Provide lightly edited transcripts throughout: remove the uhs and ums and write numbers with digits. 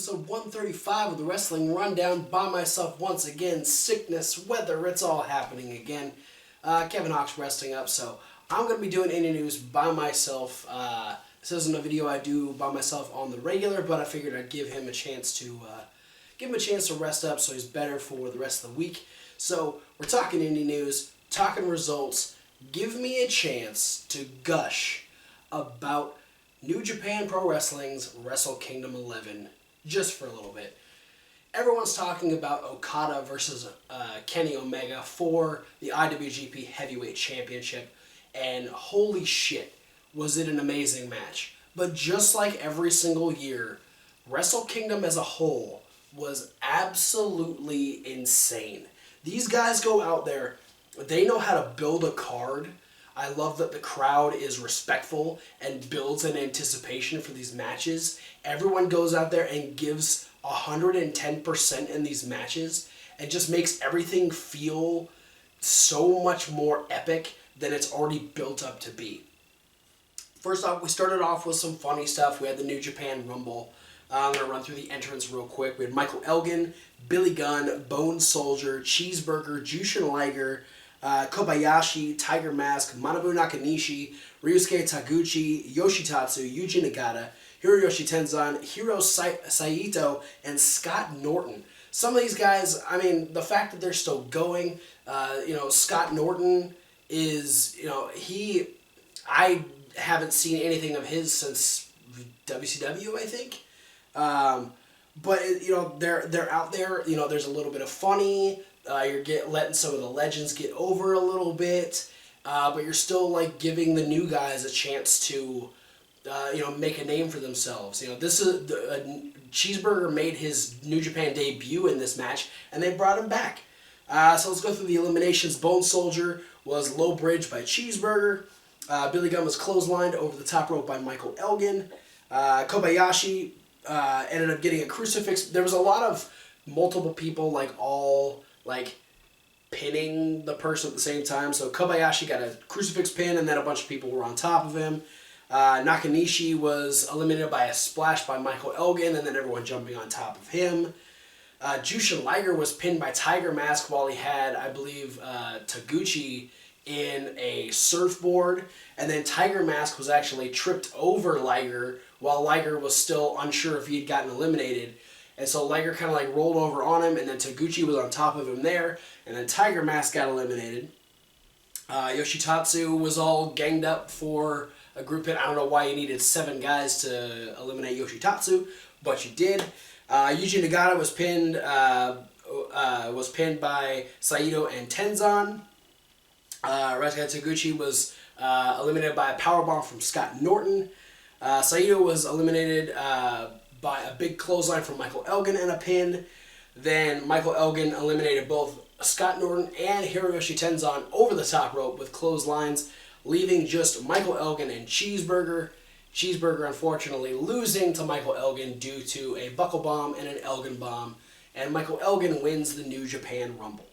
episode 135 of the Wrestling Rundown by myself once again. Sickness, weather, it's all happening again. Kevin Hawk's resting up, so I'm going to be doing indie news by myself. This isn't a video I do by myself on the regular, but I figured I'd give him a chance to rest up so he's better for the rest of the week. So we're talking indie news, talking results. Give me a chance to gush about New Japan Pro Wrestling's Wrestle Kingdom 11, just for a little bit. Everyone's talking about Okada versus Kenny Omega for the IWGP Heavyweight Championship, and holy shit, was it an amazing match. But just like every single year, Wrestle Kingdom as a whole was absolutely insane. These guys go out there, they know how to build a card. I love that the crowd is respectful and builds an anticipation for these matches. Everyone goes out there and gives 110% in these matches and just makes everything feel so much more epic than it's already built up to be. First off, we started off with some funny stuff. We had the New Japan Rumble. I'm going to run through the entrance real quick. We had Michael Elgin, Billy Gunn, Bone Soldier, Cheeseburger, Jushin Liger, Kobayashi, Tiger Mask, Manabu Nakanishi, Ryusuke Taguchi, Yoshitatsu, Yuji Nagata, Hiroyoshi Tenzan, Hiro Saito, and Scott Norton. Some of these guys, I mean, the fact that they're still going, Scott Norton is, I haven't seen anything of his since WCW, I think. But they're out there. There's a little bit of funny. You're letting some of the legends get over a little bit, but you're still giving the new guys a chance to, make a name for themselves. This is Cheeseburger made his New Japan debut in this match, and they brought him back. So let's go through the eliminations. Bone Soldier was low bridge by Cheeseburger. Billy Gunn was clotheslined over the top rope by Michael Elgin. Kobayashi ended up getting a crucifix. There was a lot of multiple people all pinning the person at the same time. So Kobayashi got a crucifix pin, and then a bunch of people were on top of him. Nakanishi was eliminated by a splash by Michael Elgin, and then everyone jumping on top of him. Jushin Liger was pinned by Tiger Mask while he had, I believe, Taguchi in a surfboard, and then Tiger Mask was actually tripped over Liger while Liger was still unsure if he had gotten eliminated. And so Liger kind of rolled over on him, and then Taguchi was on top of him there, and then Tiger Mask got eliminated. Yoshitatsu was all ganged up for a group hit. I don't know why you needed 7 guys to eliminate Yoshitatsu, but you did. Yuji Nagata was pinned by Saito and Tenzan. Ryusuke Taguchi was eliminated by a powerbomb from Scott Norton. Saito was eliminated by a big clothesline from Michael Elgin and a pin. Then Michael Elgin eliminated both Scott Norton and Hiroyoshi Tenzan over the top rope with clotheslines, leaving just Michael Elgin and Cheeseburger. Cheeseburger unfortunately losing to Michael Elgin due to a buckle bomb and an Elgin bomb, and Michael Elgin wins the New Japan Rumble.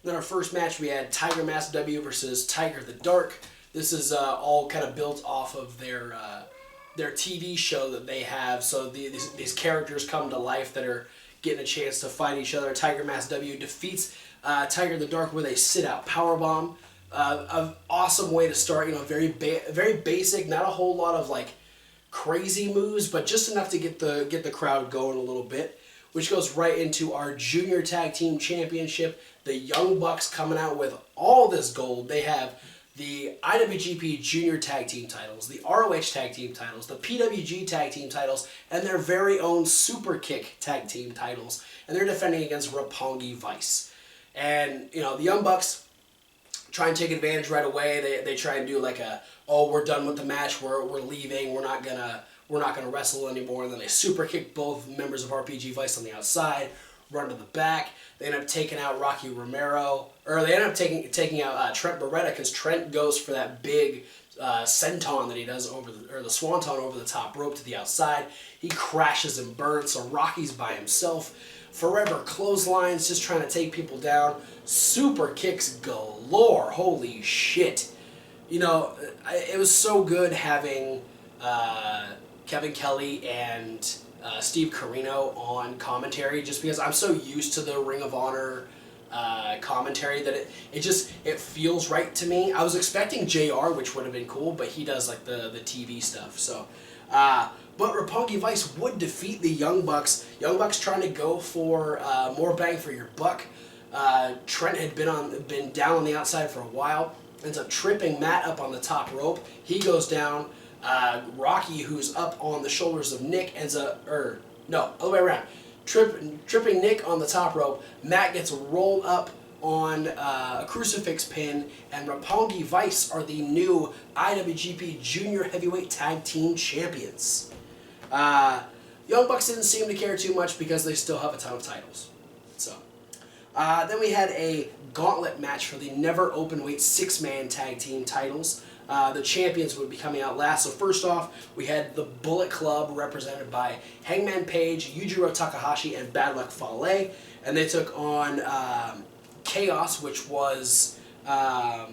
Then our first match, we had Tiger Mask W versus Tiger the Dark. This is all kind of built off of their TV show that they have. So these characters come to life that are getting a chance to fight each other. Tiger Mask W defeats Tiger the Dark with a sit-out powerbomb. An awesome way to start. Very basic, not a whole lot of crazy moves, but just enough to get the crowd going a little bit. Which goes right into our Junior Tag Team Championship. The Young Bucks coming out with all this gold. They have the IWGP Junior Tag Team titles, the ROH Tag Team titles, the PWG Tag Team titles, and their very own Super Kick Tag Team titles. And they're defending against Roppongi Vice. And, the Young Bucks try and take advantage right away. They try and do we're done with the match, we're leaving, we're not gonna wrestle anymore. And then they super kick both members of RPG Vice on the outside, run to the back. They end up taking out Rocky Romero, or they end up taking out Trent Beretta, because Trent goes for that big senton that he does the swanton over the top rope to the outside. He crashes and burns, so Rocky's by himself. Forever clotheslines, just trying to take people down. Super kicks galore. Holy shit. It was so good having Kevin Kelly and Steve Corino on commentary, just because I'm so used to the Ring of Honor commentary that it feels right to me. I was expecting JR, which would have been cool, but he does like the TV stuff. So, but Roppongi Vice would defeat the Young Bucks. Young Bucks trying to go for more bang for your buck. Trent had been down on the outside for a while. Ends up tripping Matt up on the top rope. He goes down. Rocky, who's up on the shoulders of Nick, other way around. Tripping Nick on the top rope. Matt gets rolled up on a crucifix pin, and Roppongi Vice are the new IWGP Junior Heavyweight Tag Team Champions. Young Bucks didn't seem to care too much because they still have a ton of titles. So, then we had a gauntlet match for the Never Openweight 6-man tag team titles. The champions would be coming out last. So first off, we had the Bullet Club represented by Hangman Page, Yujiro Takahashi, and Bad Luck Fale. And they took on Chaos, which was, it was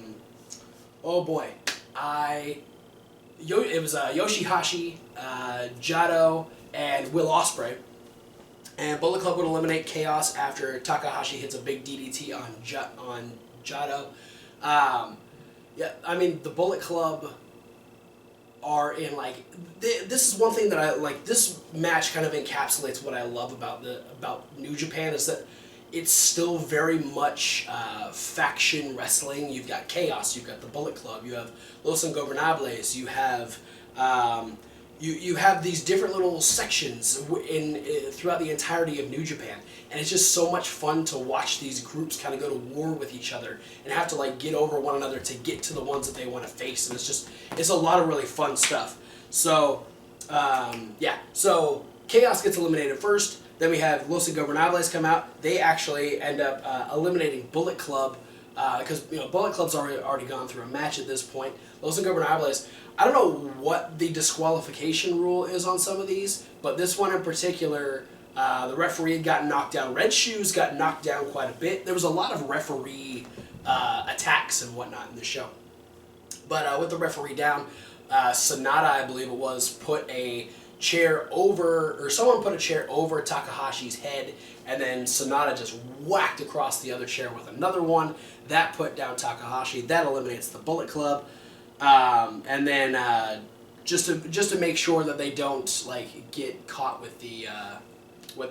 Yoshihashi, Jado, and Will Ospreay. And Bullet Club would eliminate Chaos after Takahashi hits a big DDT on Jado. Yeah, I mean, the Bullet Club are in, like, this is one thing that I like. This match kind of encapsulates what I love about New Japan, is that it's still very much faction wrestling. You've got Chaos, you've got the Bullet Club, you have Los Ingobernables, you have you have these different little sections throughout the entirety of New Japan, and it's just so much fun to watch these groups kind of go to war with each other and have to like get over one another to get to the ones that they want to face, and it's a lot of really fun stuff. So so Chaos gets eliminated first. Then we have Los Ingobernables come out. They actually end up eliminating Bullet Club because Bullet Club's already gone through a match at this point. Los Ingobernables, I don't know what the disqualification rule is on some of these, but this one in particular, the referee had gotten knocked down. Red Shoes got knocked down quite a bit. There was a lot of referee attacks and whatnot in the show. But with the referee down, Sonata, I believe it was, put a chair over, or someone put a chair over Takahashi's head, and then Sonata just whacked across the other chair with another one. That put down Takahashi. That eliminates the Bullet Club. And then just to make sure that they don't like get caught with the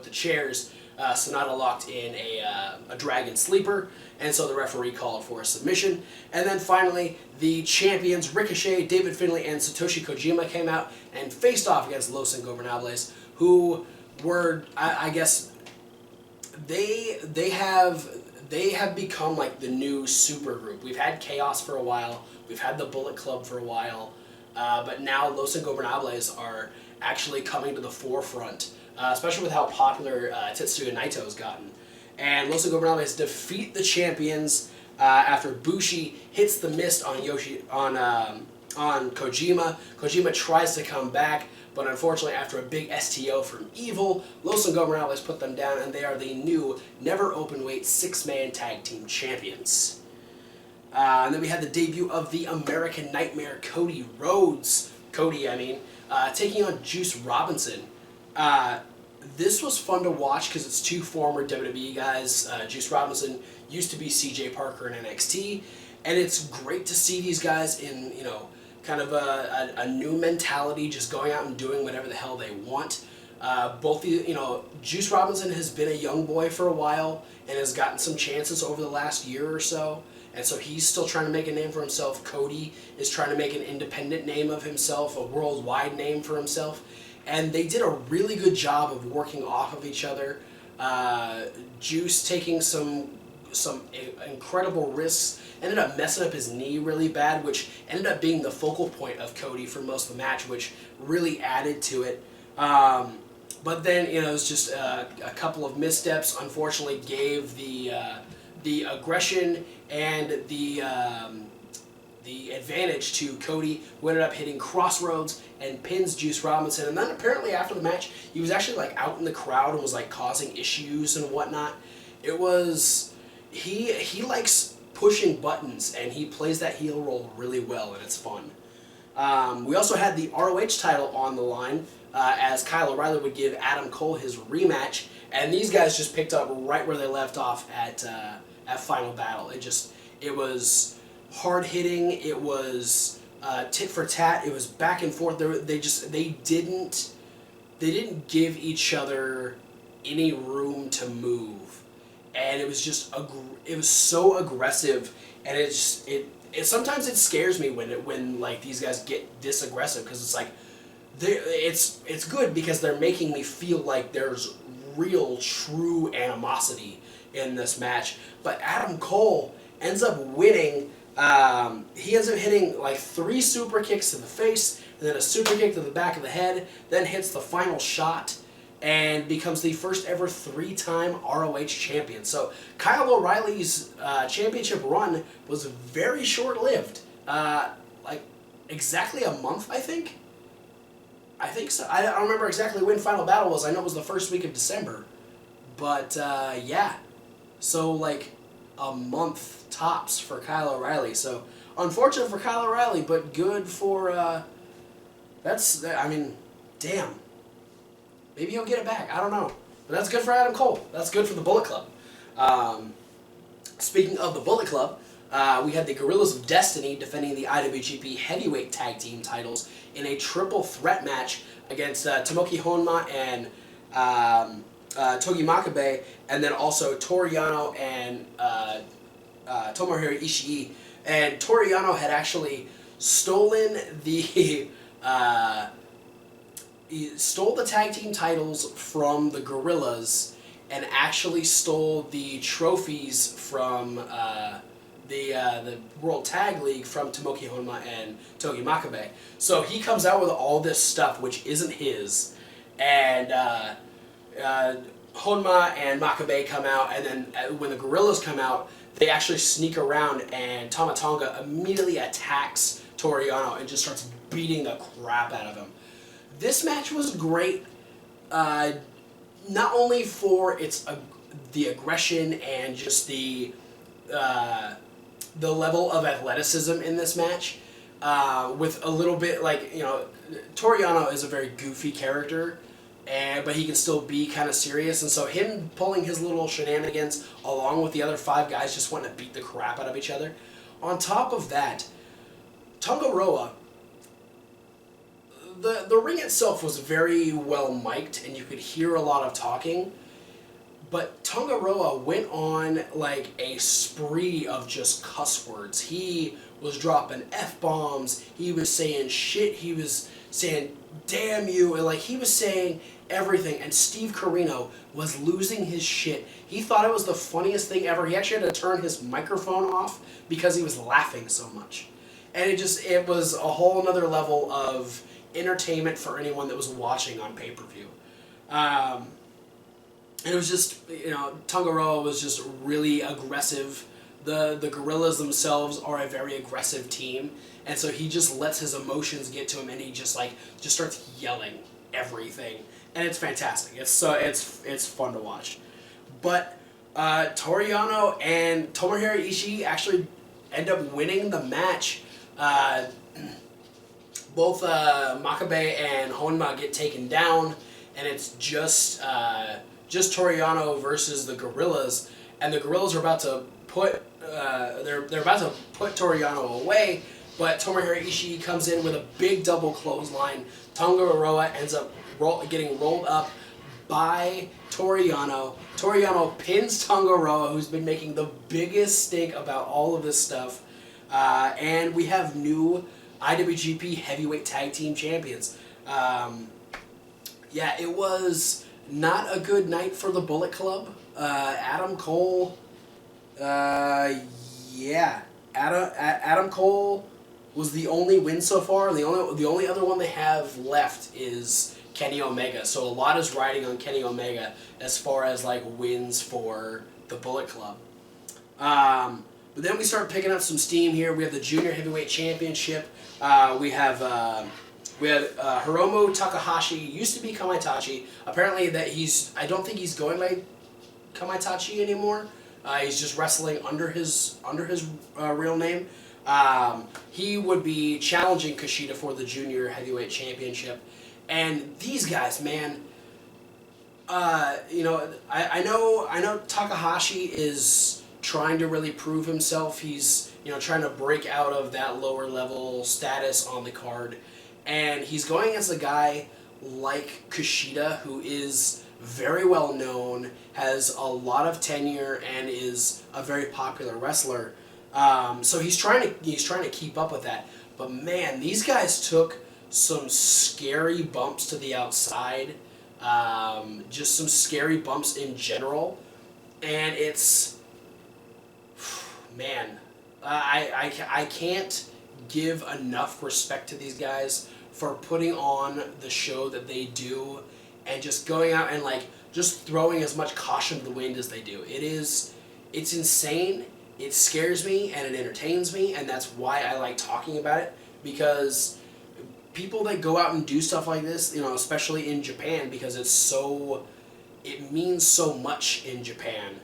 chairs, Sonata locked in a Dragon Sleeper, and so the referee called for a submission. And then finally, the champions Ricochet, David Finlay, and Satoshi Kojima came out and faced off against Los Ingobernables, who were, I guess, they have become like the new super group. We've had Chaos for a while, we've had the Bullet Club for a while, but now Los Ingobernables are actually coming to the forefront, especially with how popular Tetsuya Naito has gotten. And Los Ingobernables defeat the champions after Bushi hits the mist on Kojima. Kojima tries to come back, but unfortunately after a big STO from Evil, Los Ingobernables put them down, and they are the new Never Openweight 6-man tag team champions. And then we had the debut of the American Nightmare, Cody Rhodes. Taking on Juice Robinson. This was fun to watch because it's two former WWE guys. Juice Robinson used to be CJ Parker in NXT, and it's great to see these guys in, kind of a new mentality, just going out and doing whatever the hell they want. Juice Robinson has been a young boy for a while and has gotten some chances over the last year or so, and so he's still trying to make a name for himself. Cody is trying to make an independent name of himself, a worldwide name for himself. And they did a really good job of working off of each other. Juice taking some incredible risks, ended up messing up his knee really bad, which ended up being the focal point of Cody for most of the match, which really added to it. But then, it was just a couple of missteps. Unfortunately, gave the aggression and the advantage to Cody, who ended up hitting Crossroads and pins Juice Robinson. And then apparently after the match, he was actually like out in the crowd and was like causing issues and whatnot. It was, he likes pushing buttons, and he plays that heel role really well, and it's fun. We also had the ROH title on the line as Kyle O'Reilly would give Adam Cole his rematch, and these guys just picked up right where they left off at Final Battle. It was hard hitting. It was tit for tat. It was back and forth. They didn't give each other any room to move, and it was just it was so aggressive, and it sometimes it scares me when like these guys get this aggressive, because it's like it's good because they're making me feel like there's real true animosity in this match. But Adam Cole ends up winning. He ends up hitting like 3 super kicks to the face, and then a super kick to the back of the head, then hits the final shot, and becomes the first ever 3-time ROH champion. So Kyle O'Reilly's championship run was very short-lived. Like exactly a month, I think. I think so. I don't remember exactly when Final Battle was. I know it was the first week of December. But yeah. So like a month tops for Kyle O'Reilly. So unfortunate for Kyle O'Reilly, but good for I mean, damn. Maybe he'll get it back. I don't know. But that's good for Adam Cole. That's good for the Bullet Club. Speaking of the Bullet Club, we had the Guerrillas of Destiny defending the IWGP Heavyweight Tag Team titles in a triple threat match against Tomoki Honma and Togi Makabe, and then also Toriano and Tomohiro Ishii. And Toriano had actually stolen the he stole the tag team titles from the Guerrillas, and actually stole the trophies from the World Tag League from Tomoki Honma and Togi Makabe. So he comes out with all this stuff which isn't his, and Honma and Makabe come out, and then when the Guerrillas come out, they actually sneak around, and Tama Tonga immediately attacks Toriano and just starts beating the crap out of him. This match was great, not only for the aggression and just the level of athleticism in this match, with a little bit like, you know, Toriano is a very goofy character, but he can still be kind of serious, and so him pulling his little shenanigans along with the other 5 guys just wanting to beat the crap out of each other. On top of that, Tongaroa, the ring itself was very well mic'd, and you could hear a lot of talking, but Tongaroa went on like a spree of just cuss words. He was dropping F-bombs, he was saying shit, he was saying damn you, and like he was saying everything, and Steve Corino was losing his shit. He thought it was the funniest thing ever. He actually had to turn his microphone off because he was laughing so much. And it was a whole nother level of entertainment for anyone that was watching on pay-per-view. And it was just, you know, Tongaroa was just really aggressive. The Guerrillas themselves are a very aggressive team, and so he just lets his emotions get to him, and he just starts yelling everything, and it's fantastic. It's fun to watch. But Toriano and Tomohiro Ishii actually end up winning the match. Both Makabe and Honma get taken down, and it's just Toriano versus the Guerrillas, and the Guerrillas are about to put Toriano away, but Tomohiro Ishii comes in with a big double clothesline. Tongaroa ends up getting rolled up by Toriano. Toriano pins Tongaroa, who's been making the biggest stink about all of this stuff, and we have new IWGP Heavyweight Tag Team Champions. Yeah, it was not a good night for the Bullet Club. Adam Cole, Adam Cole was the only win so far. The only other one they have left is Kenny Omega. So a lot is riding on Kenny Omega as far as like wins for the Bullet Club. But then we start picking up some steam here. We have the Junior Heavyweight Championship. We have Hiromu Takahashi, used to be Kamaitachi. Apparently I don't think he's going by Kamaitachi anymore. He's just wrestling under his real name. He would be challenging Kushida for the Junior Heavyweight Championship. And these guys, man, I know Takahashi is trying to really prove himself. He's, trying to break out of that lower level status on the card. And he's going against a guy like Kushida, who is very well known, has a lot of tenure, and is a very popular wrestler. So he's trying to keep up with that. But man, these guys took some scary bumps to the outside, just some scary bumps in general, and it's, man, I can't give enough respect to these guys for putting on the show that they do, and just going out and just throwing as much caution to the wind as they do. It's insane. It scares me and it entertains me, and that's why I like talking about it, because people that go out and do stuff like this, especially in Japan, because it means so much in Japan.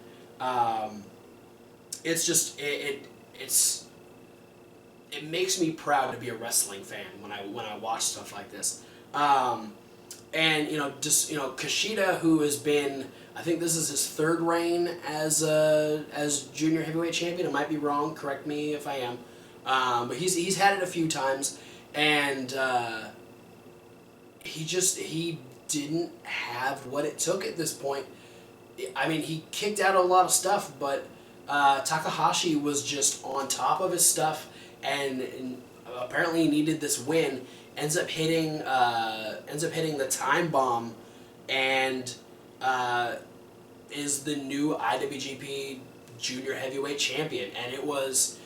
It's just it makes me proud to be a wrestling fan when I watch stuff like this. And Kushida, who has been, I think this is his third reign as Junior Heavyweight Champion. I might be wrong. Correct me if I am. But he's had it a few times, and he didn't have what it took at this point. I mean, he kicked out a lot of stuff, but Takahashi was just on top of his stuff, and apparently he needed this win. Ends up hitting the time bomb, and is the new IWGP Junior Heavyweight Champion, and it was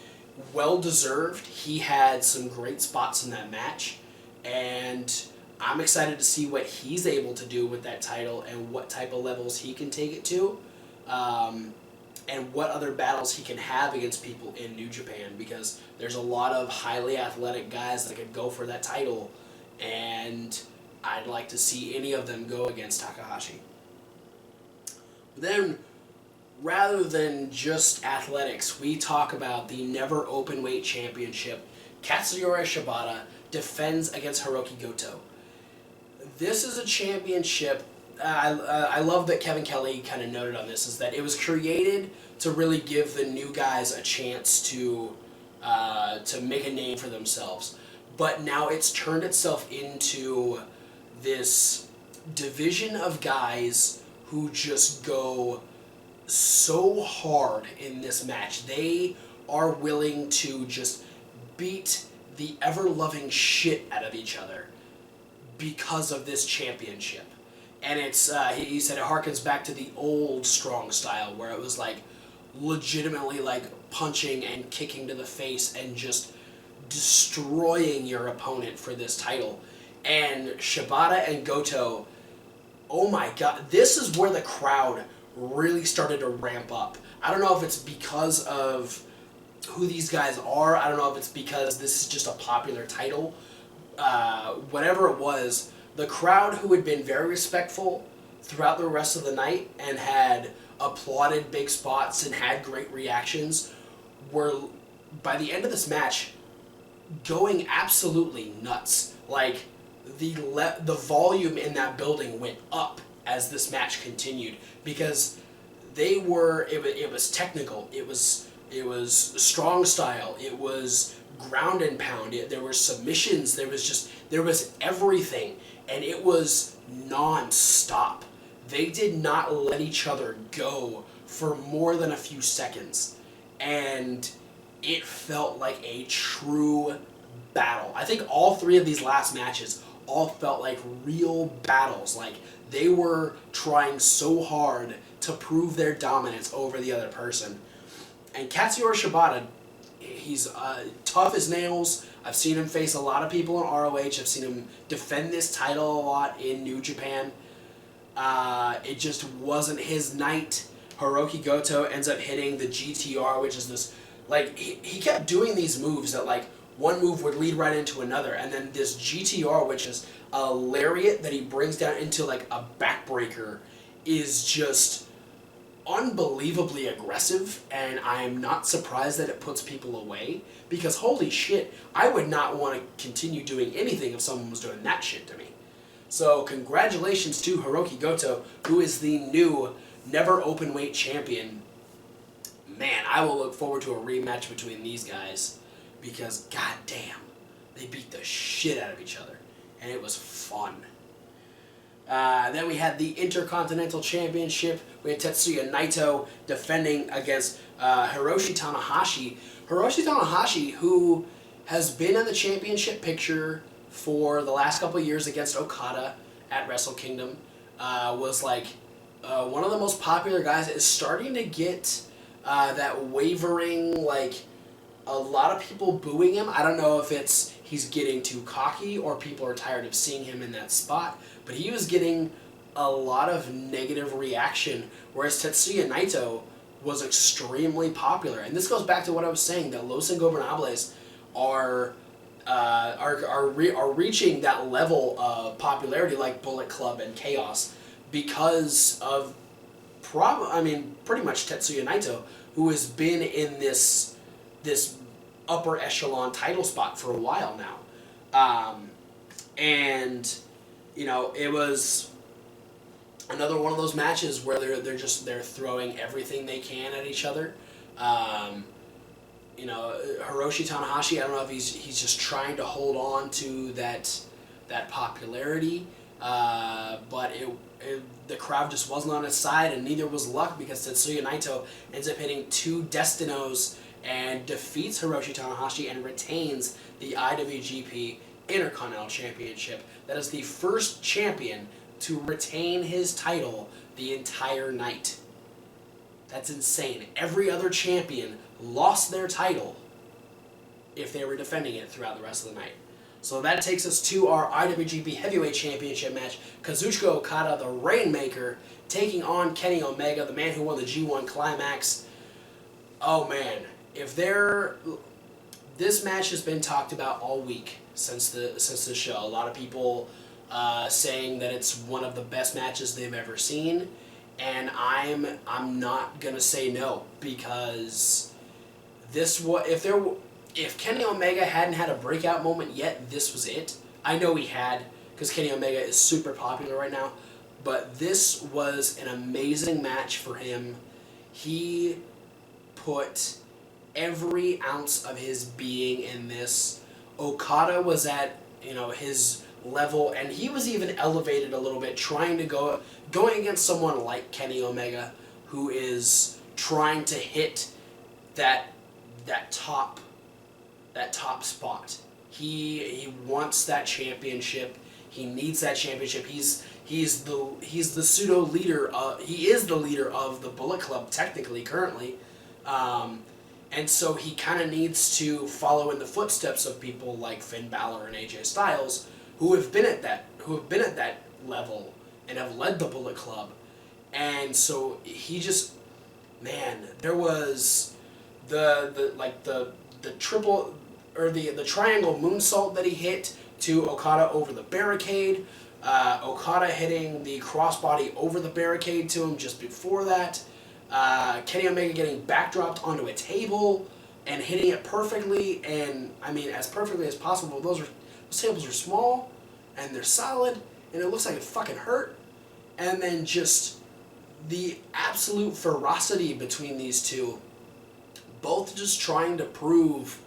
well deserved. He had some great spots in that match, and I'm excited to see what he's able to do with that title and what type of levels he can take it to, and what other battles he can have against people in New Japan, because there's a lot of highly athletic guys that could go for that title, and I'd like to see any of them go against Takahashi. But then, rather than just athletics, we talk about the Never Openweight Championship. Katsuyori Shibata defends against Hiroki Goto. This is a championship. I love that Kevin Kelly kind of noted on this, is that it was created to really give the new guys a chance to make a name for themselves. But now it's turned itself into this division of guys who just go so hard in this match. They are willing to just beat the ever-loving shit out of each other because of this championship. And it's, he said it harkens back to the old strong style, where it was legitimately punching and kicking to the face and just destroying your opponent for this title. And Shibata and Goto, oh my god, this is where the crowd really started to ramp up. I don't know if it's because of who these guys are. I don't know if it's because this is just a popular title. Whatever it was, the crowd, who had been very respectful throughout the rest of the night and had applauded big spots and had great reactions, were, by the end of this match, going absolutely nuts. The volume in that building went up as this match continued, because it was technical, it was strong style, it was ground and pound, there were submissions, there was everything, and it was non-stop. They did not let each other go for more than a few seconds, and it felt like a true battle. I think all three of these last matches all felt like real battles. They were trying so hard to prove their dominance over the other person. And Katsuyori Shibata, he's tough as nails. I've seen him face a lot of people in ROH. I've seen him defend this title a lot in New Japan. It just wasn't his night. Hiroki Goto ends up hitting the GTR, which is this, he kept doing these moves that, one move would lead right into another, and then this GTR, which is a lariat that he brings down into, a backbreaker, is just unbelievably aggressive, and I'm not surprised that it puts people away, because holy shit, I would not want to continue doing anything if someone was doing that shit to me. So congratulations to Hiroki Goto, who is the new never openweight champion. Man, I will look forward to a rematch between these guys, because goddamn, they beat the shit out of each other, and it was fun. Then we had the Intercontinental Championship. We had Tetsuya Naito defending against Hiroshi Tanahashi. Hiroshi Tanahashi, who has been in the championship picture for the last couple of years against Okada at Wrestle Kingdom, was like one of the most popular guys. Is starting to get that wavering, like a lot of people booing him. I don't know if it's he's getting too cocky or people are tired of seeing him in that spot, but he was getting a lot of negative reaction, whereas Tetsuya Naito was extremely popular. And this goes back to what I was saying, that Los Ingobernables are reaching that level of popularity like Bullet Club and Chaos because of pretty much Tetsuya Naito, who has been in this upper echelon title spot for a while now. And you know, it was another one of those matches where they're throwing everything they can at each other. You know, Hiroshi Tanahashi, I don't know if he's just trying to hold on to that popularity, but the crowd just wasn't on his side, and neither was luck, because Tetsuya Naito ends up hitting 2 Destinos and defeats Hiroshi Tanahashi and retains the IWGP Intercontinental Championship. That is the first champion to retain his title the entire night. That's insane. Every other champion lost their title if they were defending it throughout the rest of the night. So that takes us to our IWGP Heavyweight Championship match. Kazuchika Okada, the Rainmaker, taking on Kenny Omega, the man who won the G1 Climax. Oh man, this match has been talked about all week since the show. A lot of people saying that it's one of the best matches they've ever seen, and I'm not gonna say no, because if Kenny Omega hadn't had a breakout moment yet, this was it. I know he had, because Kenny Omega is super popular right now, but this was an amazing match for him. He put every ounce of his being in this. Okada was at, you know, his level, and he was even elevated a little bit, going against someone like Kenny Omega, who is trying to hit that top spot. He wants that championship. He needs that championship. He's the pseudo leader. He is the leader of the Bullet Club technically currently, and so he kind of needs to follow in the footsteps of people like Finn Balor and AJ Styles, who have been at that level and have led the Bullet Club. And so he just, man, there was the triple or the triangle moonsault that he hit to Okada over the barricade. Okada hitting the crossbody over the barricade to him just before that. Kenny Omega getting backdropped onto a table and hitting it perfectly, and I mean as perfectly as possible. Those tables are small and they're solid, and it looks like it fucking hurt. And then just the absolute ferocity between these two, both just trying to prove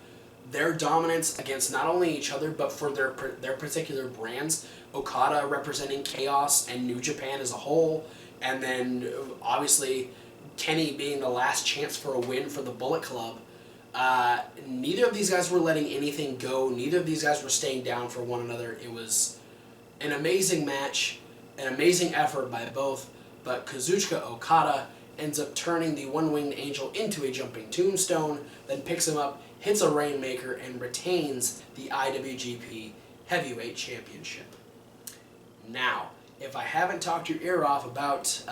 their dominance against not only each other but for their particular brands. Okada representing Chaos and New Japan as a whole, and then obviously Kenny being the last chance for a win for the Bullet Club. Neither of these guys were letting anything go. Neither of these guys were staying down for one another. It was an amazing match, an amazing effort by both, but Kazuchika Okada ends up turning the one-winged angel into a jumping tombstone, then picks him up, hits a Rainmaker, and retains the IWGP Heavyweight Championship. Now, if I haven't talked your ear off about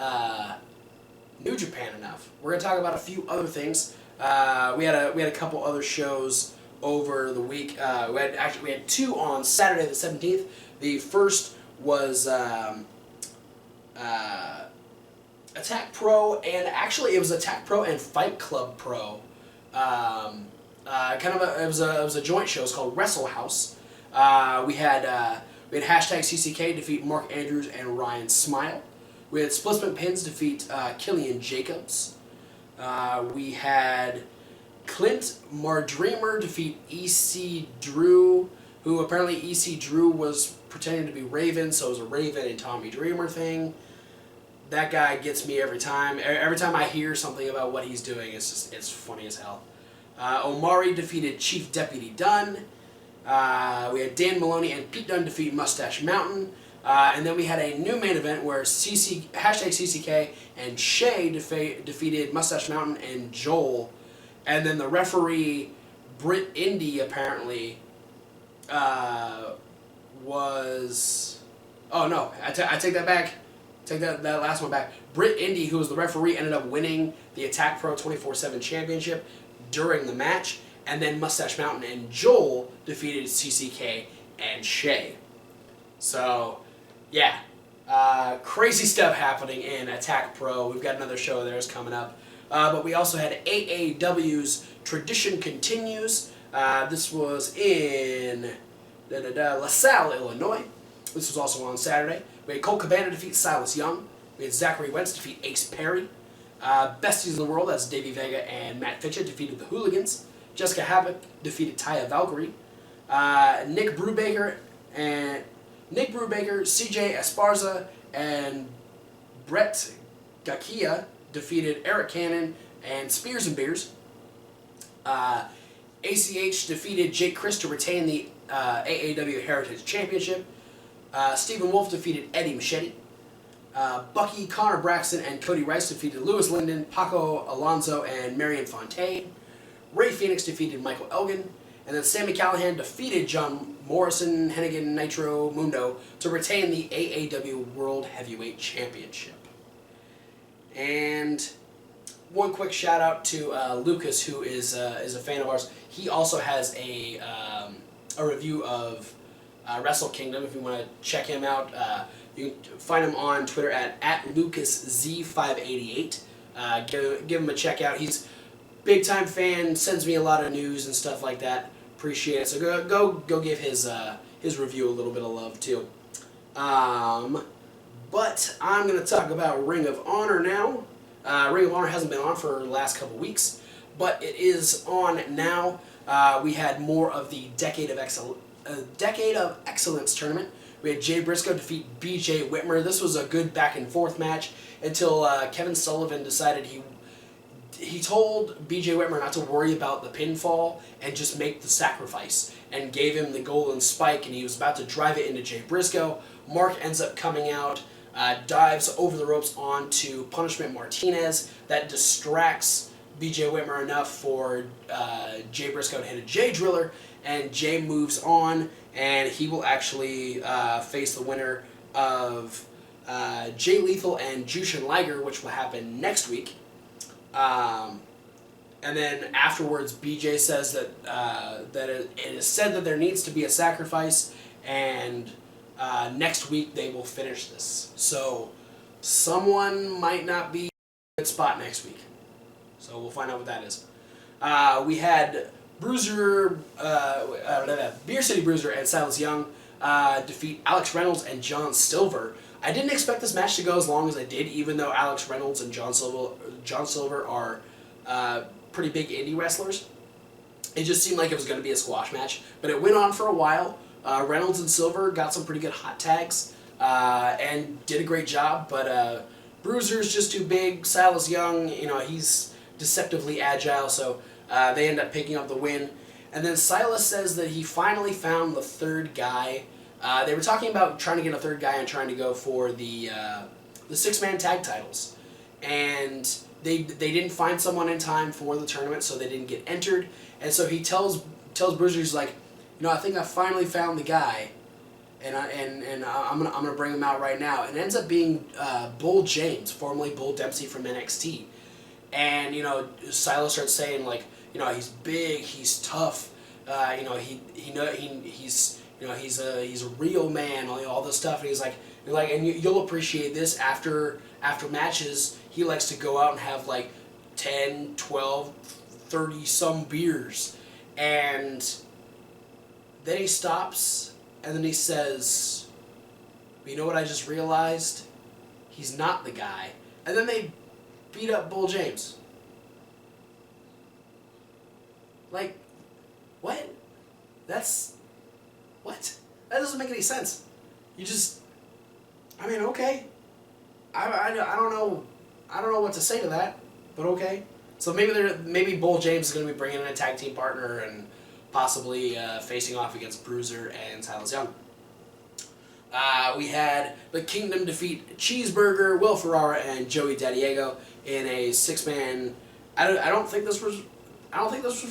New Japan enough, we're gonna talk about a few other things. We had a couple other shows over the week. We had 2 on Saturday the 17th. The first was Attack Pro, and actually it was Attack Pro and Fight Club Pro. It was a joint show. It's called Wrestle House. We had hashtag CCK defeat Mark Andrews and Ryan Smile. We had Splitsman Pins defeat Killian Jacobs. We had Clint Mardreamer defeat EC Drew, who apparently EC Drew was pretending to be Raven, so it was a Raven and Tommy Dreamer thing. That guy gets me every time. Every time I hear something about what he's doing, it's funny as hell. Omari defeated Chief Deputy Dunn. We had Dan Maloney and Pete Dunne defeat Mustache Mountain. And then we had a new main event where hashtag CCK and Shay defeated Mustache Mountain and Joel. And then the referee, Britt Indy, apparently, was... Oh, no. I take that back. Take that last one back. Britt Indy, who was the referee, ended up winning the Attack Pro 24/7 Championship during the match. And then Mustache Mountain and Joel defeated CCK and Shay. So, yeah. Crazy stuff happening in Attack Pro. We've got another show of theirs coming up. But we also had AAW's Tradition Continues. This was in LaSalle, Illinois. This was also on Saturday. We had Colt Cabana defeat Silas Young. We had Zachary Wentz defeat Ace Perry. Besties in the World, that's Davey Vega and Matt Fitchett, defeated the Hooligans. Jessica Havoc defeated Taya Valkyrie. Nick Brubaker, CJ Esparza, and Brett Gakia defeated Eric Cannon and Spears and Beers. ACH defeated Jake Chris to retain the AAW Heritage Championship. Stephen Wolf defeated Eddie Machete. Bucky, Connor Braxton, and Cody Rice defeated Lewis Linden, Paco Alonso, and Marion Fontaine. Ray Phoenix defeated Michael Elgin. And then Sami Callihan defeated John Morrison, Hennigan, Nitro, Mundo to retain the AAW World Heavyweight Championship. And one quick shout out to Lucas, who is a fan of ours. He also has a review of Wrestle Kingdom. If you want to check him out, you can find him on Twitter at LucasZ588. Give him a check out. He's a big time fan. Sends me a lot of news and stuff like that. Appreciate it. So go give his review a little bit of love too. But I'm going to talk about Ring of Honor now. Ring of Honor hasn't been on for the last couple weeks, but it is on now. We had more of the Decade of Excellence tournament. We had Jay Briscoe defeat BJ Whitmer. This was a good back and forth match until Kevin Sullivan decided he told BJ Whitmer not to worry about the pinfall and just make the sacrifice, and gave him the golden spike, and he was about to drive it into Jay Briscoe. Mark ends up coming out, dives over the ropes onto Punishment Martinez. That distracts BJ Whitmer enough for Jay Briscoe to hit a Jay Driller, and Jay moves on, and he will actually face the winner of Jay Lethal and Jushin Liger, which will happen next week. And then afterwards, BJ says that it is said that there needs to be a sacrifice, and next week they will finish this. So someone might not be in a good spot next week. So we'll find out what that is. We had Beer City Bruiser and Silas Young defeat Alex Reynolds and John Silver. I didn't expect this match to go as long as it did, even though Alex Reynolds and John Silver are pretty big indie wrestlers. It just seemed like it was going to be a squash match, but it went on for a while. Reynolds and Silver got some pretty good hot tags and did a great job, but Bruiser's just too big. Silas Young, he's deceptively agile, so they end up picking up the win. And then Silas says that he finally found the third guy. They were talking about trying to get a third guy and trying to go for the six-man tag titles. And they didn't find someone in time for the tournament, so they didn't get entered. And so he tells Bruiser, he's like, I think I finally found the guy, and I'm gonna bring him out right now. And it ends up being Bull James, formerly Bull Dempsey from NXT. And Silas starts saying, like, he's big, he's tough, he's a real man, all this stuff, and he's like, and you'll appreciate this after matches. He likes to go out and have like 10, 12, 30 some beers, and then he stops, and then he says, "You know what I just realized? He's not the guy." And then they beat up Bull James. Like, what? What? That doesn't make any sense. Okay. I don't know what to say to that, but okay. So maybe Bull James is going to be bringing in a tag team partner and possibly facing off against Bruiser and Silas Young. We had the Kingdom defeat Cheeseburger, Will Ferrara, and Joey Diego in a 6-man. I don't think this was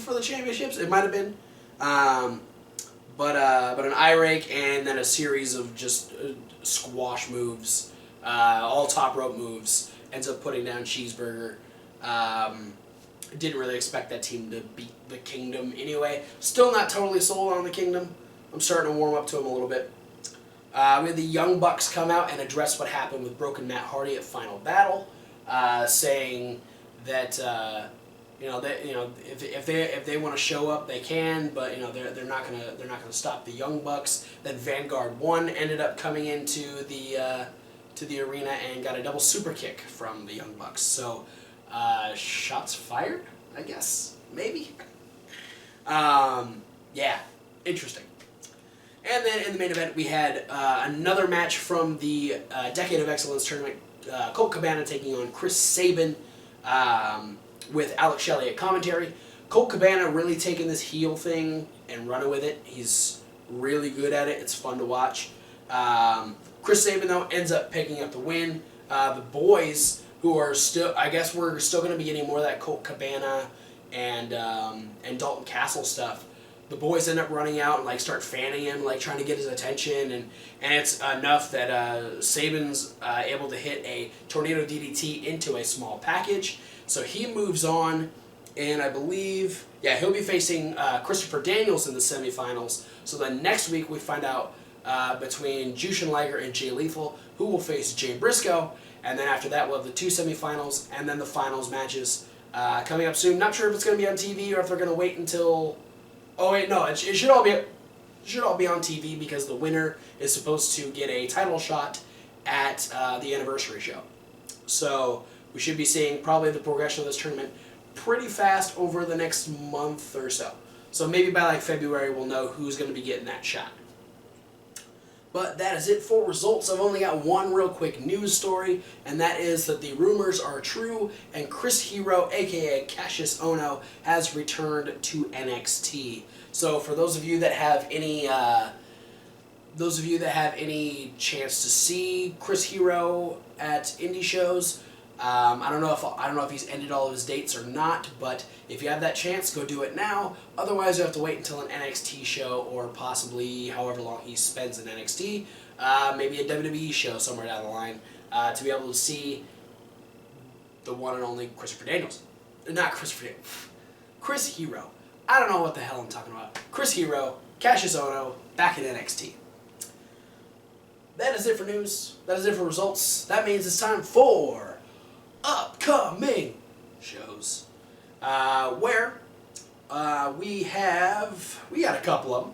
for the championships. It might have been, but an eye rake and then a series of just squash moves, all top rope moves, ends up putting down Cheeseburger. Didn't really expect that team to beat the Kingdom anyway. Still not totally sold on the Kingdom. I'm starting to warm up to them a little bit. We had the Young Bucks come out and address what happened with Broken Matt Hardy at Final Battle, saying that if they want to show up, they can, but they're not gonna stop the Young Bucks. Then Vanguard 1 ended up coming into the arena and got a double super kick from the Young Bucks. So shots fired, I guess, maybe. Yeah, interesting. And then in the main event, we had another match from the Decade of Excellence tournament. Colt Cabana taking on Chris Sabin with Alex Shelley at commentary. Colt Cabana really taking this heel thing and running with it. He's really good at it. It's fun to watch. Chris Sabin, though, ends up picking up the win. The boys, who are still, I guess we're still going to be getting more of that Colt Cabana and Dalton Castle stuff. The boys end up running out and start fanning him, trying to get his attention, and it's enough that Sabin's able to hit a tornado DDT into a small package. So he moves on, and I believe, he'll be facing Christopher Daniels in the semifinals. So then next week we find out between Jushin Liger and Jay Lethal who will face Jay Briscoe, and then after that we'll have the 2 semifinals and then the finals matches coming up soon. Not sure if it's going to be on TV or if they're going to wait until. Oh wait, no, it should all be on TV because the winner is supposed to get a title shot at the anniversary show. So we should be seeing probably the progression of this tournament pretty fast over the next month or so. So maybe by February we'll know who's going to be getting that shot. But that is it for results. I've only got one real quick news story, and that is that the rumors are true, and Chris Hero, aka Cassius Ohno, has returned to NXT. So for those of you that have any chance to see Chris Hero at indie shows, I don't know if he's ended all of his dates or not, but if you have that chance, go do it now. Otherwise, you have to wait until an NXT show or possibly however long he spends in NXT, maybe a WWE show somewhere down the line, to be able to see the one and only Christopher Daniels. Not Christopher Daniels. Chris Hero. I don't know what the hell I'm talking about. Chris Hero, Cassius Ohno, back in NXT. That is it for news. That is it for results. That means it's time for upcoming shows, where we got a couple of them.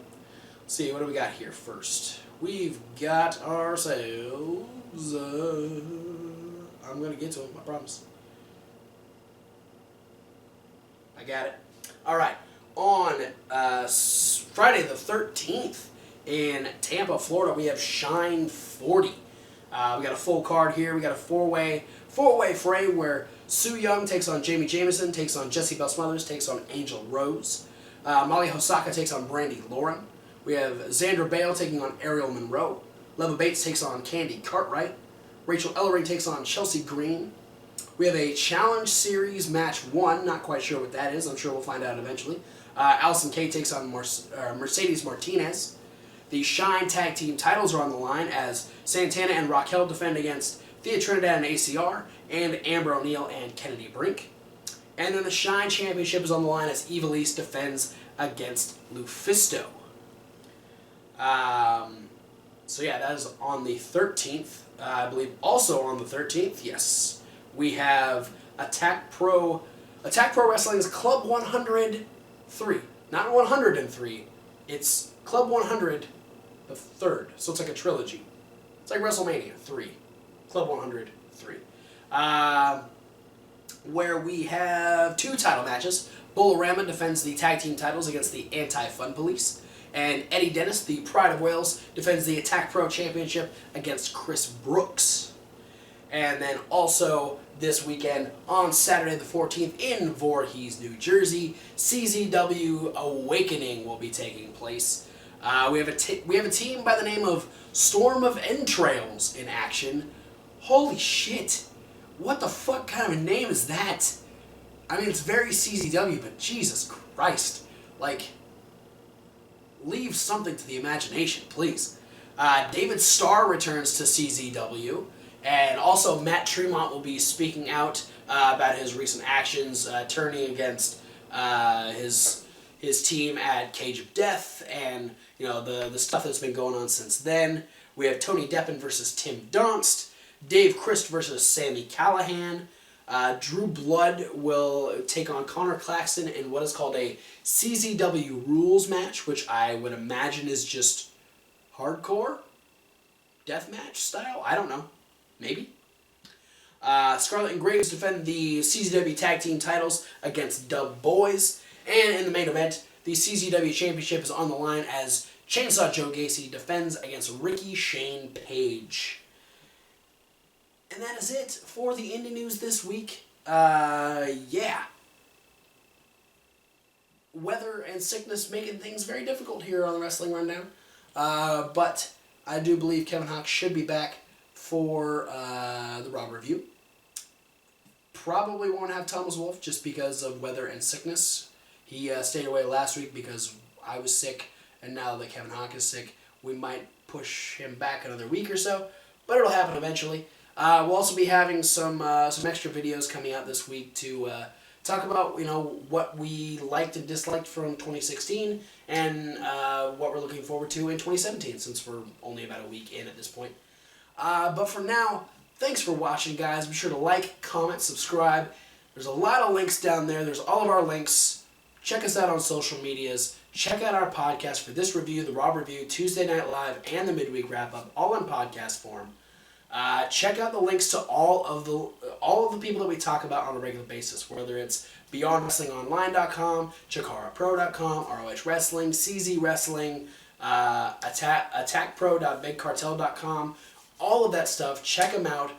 Let's see, what do we got here first? We've got ourselves, I'm going to get to them, I promise. I got it. Alright, on Friday the 13th in Tampa, Florida, we have Shine 40. We got a full card here. We got a four-way frame where Su Yung takes on Jamie Jamison, takes on Jessie Belle Smothers, takes on Angel Rose. Molly Hosaka takes on Brandy Lauren. We have Xandra Bale taking on Ariel Monroe. Leva Bates takes on Candy Cartwright. Rachel Ellering takes on Chelsea Green. We have a Challenge Series Match 1. Not quite sure what that is. I'm sure we'll find out eventually. Allison Kay takes on Mercedes Martinez. The Shine Tag Team titles are on the line as Santana and Raquel defend against Thea Trinidad and ACR, and Amber O'Neal and Kennedy Brink. And then the Shine Championship is on the line as Evilise defends against Lufisto. So yeah, that is on the 13th. I believe also on the 13th, yes, we have Attack Pro Wrestling's Club 103. Not 103. It's Club 100, the third. So it's like a trilogy. It's like WrestleMania 3. Club 103. Where we have 2 title matches. Bolorama defends the tag team titles against the Anti-Fun Police. And Eddie Dennis, the Pride of Wales, defends the Attack Pro Championship against Chris Brooks. And then also this weekend, on Saturday the 14th in Voorhees, New Jersey, CZW Awakening will be taking place. We have a team by the name of Storm of Entrails in action. Holy shit! What the fuck kind of a name is that? I mean, it's very CZW, but Jesus Christ. Like, leave something to the imagination, please. David Starr returns to CZW, and also Matt Tremont will be speaking out about his recent actions, turning against his team at Cage of Death, and the stuff that's been going on since then. We have Tony Deppen versus Tim Donst, Dave Christ versus Sami Callihan. Drew Blood will take on Connor Claxton in what is called a CZW Rules match, which I would imagine is just hardcore deathmatch style. I don't know. Maybe. Scarlett and Graves defend the CZW Tag Team titles against Dub Boys. And in the main event, the CZW Championship is on the line as Chainsaw Joe Gacy defends against Ricky Shane Page. And that is it for the indie news this week. Yeah. Weather and sickness making things very difficult here on the Wrestling Rundown. But I do believe Kevin Hawk should be back for the Raw review. Probably won't have Thomas Wolfe just because of weather and sickness. He stayed away last week because I was sick, and now that Kevin Hawk is sick, we might push him back another week or so, but it'll happen eventually. We'll also be having some extra videos coming out this week to talk about what we liked and disliked from 2016 and what we're looking forward to in 2017, since we're only about a week in at this point. But for now, thanks for watching, guys. Be sure to like, comment, subscribe. There's a lot of links down there. There's all of our links. Check us out on social medias. Check out our podcast for this review, the Raw Review, Tuesday Night Live, and the Midweek Wrap-Up, all in podcast form. Check out the links to all of the people that we talk about on a regular basis, whether it's BeyondWrestlingOnline.com, ChikaraPro.com, ROH Wrestling, CZ Wrestling, AttackPro.BigCartel.com, all of that stuff. Check them out.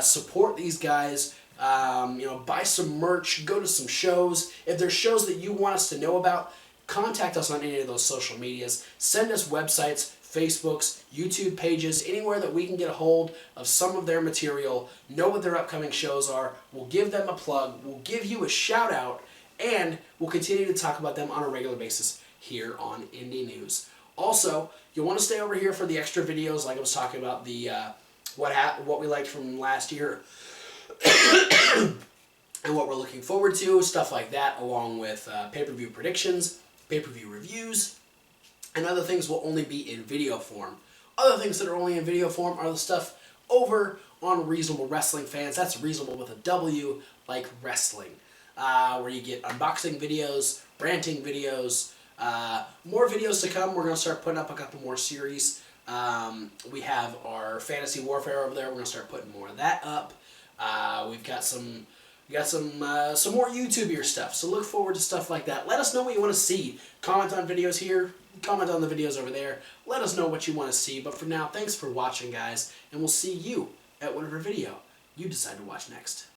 Support these guys. Buy some merch. Go to some shows. If there's shows that you want us to know about, contact us on any of those social medias. Send us websites, Facebooks, YouTube pages, anywhere that we can get a hold of some of their material, know what their upcoming shows are. We'll give them a plug. We'll give you a shout out, and we'll continue to talk about them on a regular basis here on Indie News. Also, you'll want to stay over here for the extra videos, like I was talking about the what we liked from last year and what we're looking forward to, stuff like that, along with pay-per-view predictions, pay-per-view reviews, and other things will only be in video form. Other things that are only in video form are the stuff over on Reasonable Wrestling Fans. That's Reasonable with a W, like wrestling, where you get unboxing videos, ranting videos, more videos to come. We're going to start putting up a couple more series. We have our Fantasy Warfare over there. We're going to start putting more of that up. We've got some more YouTuber stuff, so look forward to stuff like that. Let us know what you want to see. Comment on videos here, comment on the videos over there. Let us know what you want to see. But for now, thanks for watching, guys, and we'll see you at whatever video you decide to watch next.